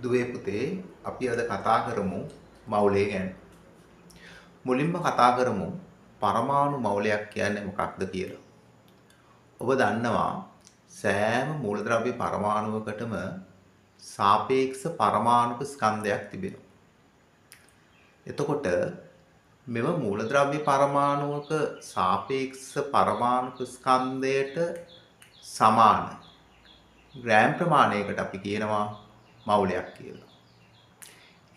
දුවේ පුතේ අපි අද කතා කරමු මවුලේ ගැන. මුලින්ම කතා කරමු පරමාණු මවුලයක් කියන්නේ මොකක්ද කියලා. ඔබ දන්නවා සෑම මූලද්‍රව්‍ය පරමාණුවකටම සාපේක්ෂ පරමාණුක ස්කන්ධයක් තිබෙනවා. එතකොට මෙම මූලද්‍රව්‍ය පරමාණුවක සාපේක්ෂ පරමාණුක ස්කන්ධයට සමාන ග්‍රෑම් ප්‍රමාණයකට අපි කියනවා මවුලයක් කියලා.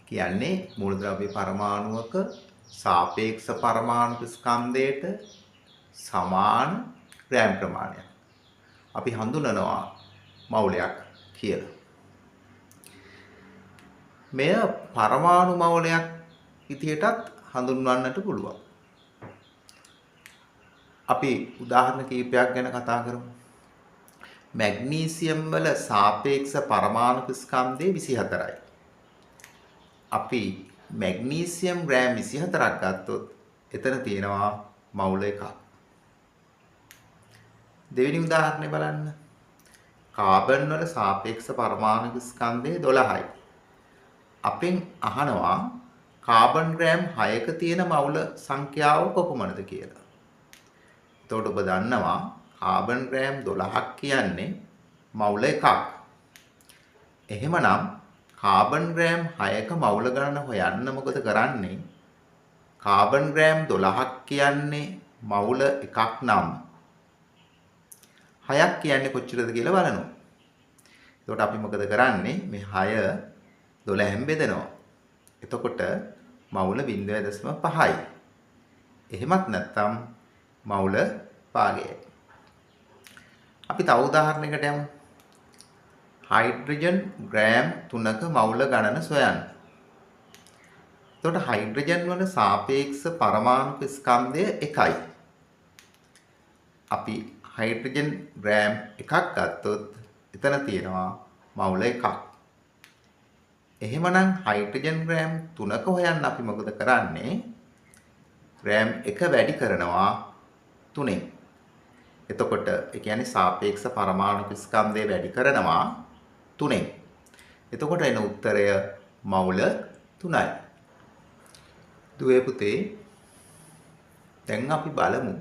කියන්නේ මූලද්‍රව්‍ය පරමාණුවක සාපේක්ෂ පරමාණුක ස්කන්ධයට සමාන ග්‍රෑම් ප්‍රමාණයක් අපි හඳුනනවා මවුලයක් කියලා. මෙය පරමාණු මවුලයක් විදිහටත් හඳුන්වන්නට පුළුවන්. අපි උදාහරණ කිහිපයක් ගැන කතා කරමු. මැග්නීසියම් වල සාපේක්ෂ පරමාණුක ස්කන්ධය 24යි. අපි මැග්නීසියම් ග්‍රෑම් 24ක් ගත්තොත් එතන තියෙනවා මවුල එකක්. දෙවෙනි උදාහරණය බලන්න. කාබන් වල සාපේක්ෂ පරමාණුක ස්කන්ධය 12යි. අපෙන් අහනවා කාබන් ග්‍රෑම් 6ක තියෙන මවුල සංඛ්‍යාව කොපමණද කියලා. එතකොට ඔබ දන්නවා කාබන් ග්‍රෑම් 12ක් කියන්නේ මවුල එකක්. එහෙමනම් කාබන් ග්‍රෑම් 6ක මවුල ගණන හොයන්න මොකද කරන්නේ? කාබන් ග්‍රෑම් 12ක් කියන්නේ මවුල එකක් නම් 6ක් කියන්නේ කොච්චරද කියලා බලනවා. එතකොට අපි මොකද කරන්නේ? මේ 6 12න් බෙදනවා. එතකොට මවුල 0.5යි. එහෙමත් නැත්නම් මවුල භාගයයි. අපි තව උදාහරණයකට යමු. හයිඩ්‍රජන් ග්‍රෑම් 3ක මවුල ගණන සොයන්න. එතකොට හයිඩ්‍රජන් වල සාපේක්ෂ පරමාණුක ස්කන්ධය 1යි. අපි හයිඩ්‍රජන් ග්‍රෑම් 1ක් ගත්තොත් එතන තියෙනවා මවුල 1ක්. එහෙමනම් හයිඩ්‍රජන් ග්‍රෑම් 3ක හොයන්න අපි මොකද කරන්නේ? ග්‍රෑම් 1 වැඩි කරනවා 3ෙන්. එතකොට ඒ කියන්නේ සාපේක්ෂ පරමාණුක ස්කන්ධය වැඩි කරනවා 3ෙන්. එතකොට එන උත්තරය මවුල 3යි. දුවේ පුතේ දැන් අපි බලමු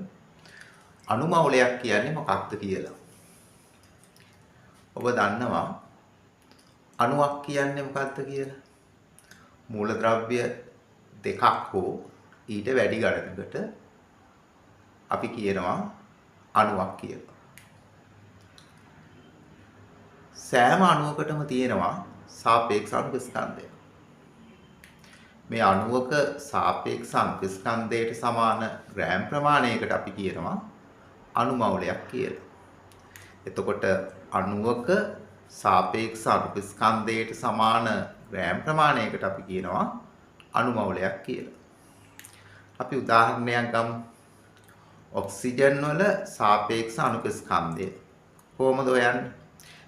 අණු මවුලයක් කියන්නේ මොකක්ද කියලා. ඔබ දන්නවා අණුවක් කියන්නේ මොකක්ද කියලා? මූලද්‍රව්‍ය දෙකක් හෝ ඊට වැඩි ගණනකට අපි කියනවා අණුවක් කියලා. සෑම අණුවකටම තියෙනවා සාපේක්ෂ අණුක ස්කන්ධය. මේ අණුවක සාපේක්ෂ අණුක ස්කන්ධයට සමාන ග්‍රෑම් ප්‍රමාණයකට අපි කියනවා අණු මවුලයක් කියලා. එතකොට අණුවක සාපේක්ෂ අණුක ස්කන්ධයට සමාන ග්‍රෑම් ප්‍රමාණයකට අපි කියනවා අණු මවුලයක් කියලා. අපි උදාහරණයක් ගමු. ඔක්සිජන් වල සාපේක්ෂ අණුක ස්කන්ධය කොහොමද හොයන්නේ?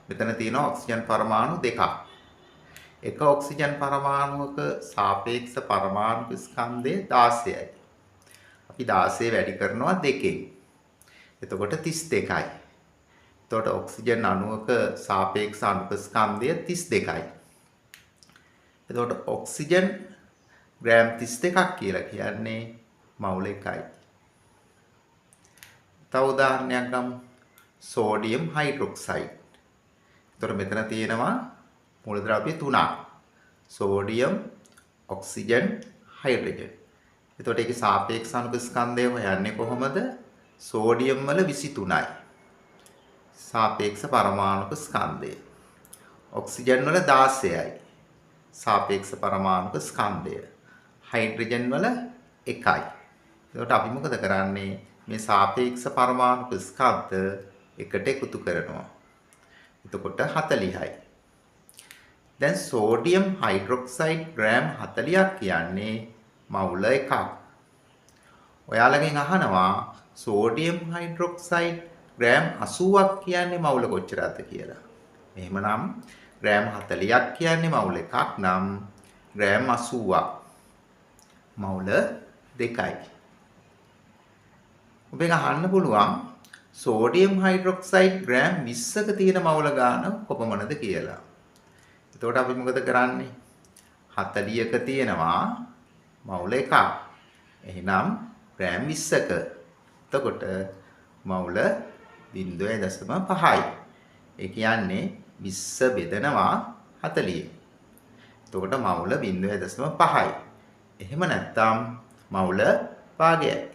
මෙතන තියෙනවා ඔක්සිජන් පරමාණු දෙකක්. එක ඔක්සිජන් පරමාණුවක සාපේක්ෂ පරමාණුක ස්කන්ධය 16යි. අපි 16 වැඩි කරනවා 2කින්. එතකොට 32යි. එතකොට ඔක්සිජන් අණුවක සාපේක්ෂ අණුක ස්කන්ධය 32යි. එතකොට ඔක්සිජන් ග්‍රෑම් 32ක් කියලා කියන්නේ මවුල 1යි. තව උදාහරණයක් ගමු. Sodium hydroxide. එතකොට මෙතන තියෙනවා මූලද්‍රව්‍ය 3ක්. Sodium, oxygen, hydrogen. එතකොට ඒකේ සාපේක්ෂ අණුක ස්කන්ධය හොයන්නේ කොහොමද? සෝඩියම් වල 23යි. සාපේක්ෂ පරමාණුක ස්කන්ධය. ඔක්සිජන් වල 16යි. සාපේක්ෂ පරමාණුක ස්කන්ධය. හයිඩ්‍රජන් වල 1යි. එතකොට අපි මොකද කරන්නේ? මේ සාපේක්ෂ පරමාණුක ස්කන්ධ එකට එකතු කරනවා. එතකොට 40යි. දැන් සෝඩියම් හයිඩ්‍රොක්සයිඩ් ග්‍රෑම් 40ක් කියන්නේ මවුල එකක්. ඔයාලගෙන් අහනවා සෝඩියම් හයිඩ්‍රොක්සයිඩ් ග්‍රෑම් 80ක් කියන්නේ මවුල කොච්චරද කියලා. එහෙමනම් ග්‍රෑම් 40ක් කියන්නේ මවුල එකක් නම් ග්‍රෑම් 80ක් මවුල 2යි. ඔබෙන් අහන්න පුළුවන් සෝඩියම් හයිඩ්‍රොක්සයිඩ් ග්‍රෑම් 20ක තියෙන මවුල ගාන කොපමණද කියලා. එතකොට අපි මොකද කරන්නේ? 40ක තියෙනවා මවුල 1ක්. එහෙනම් රෑම් 20ක. එතකොට මවුල 0.5යි. ඒ කියන්නේ 20 බෙදනවා 40. එතකොට මවුල 0.5යි. එහෙම නැත්නම් මවුල භාගයයි.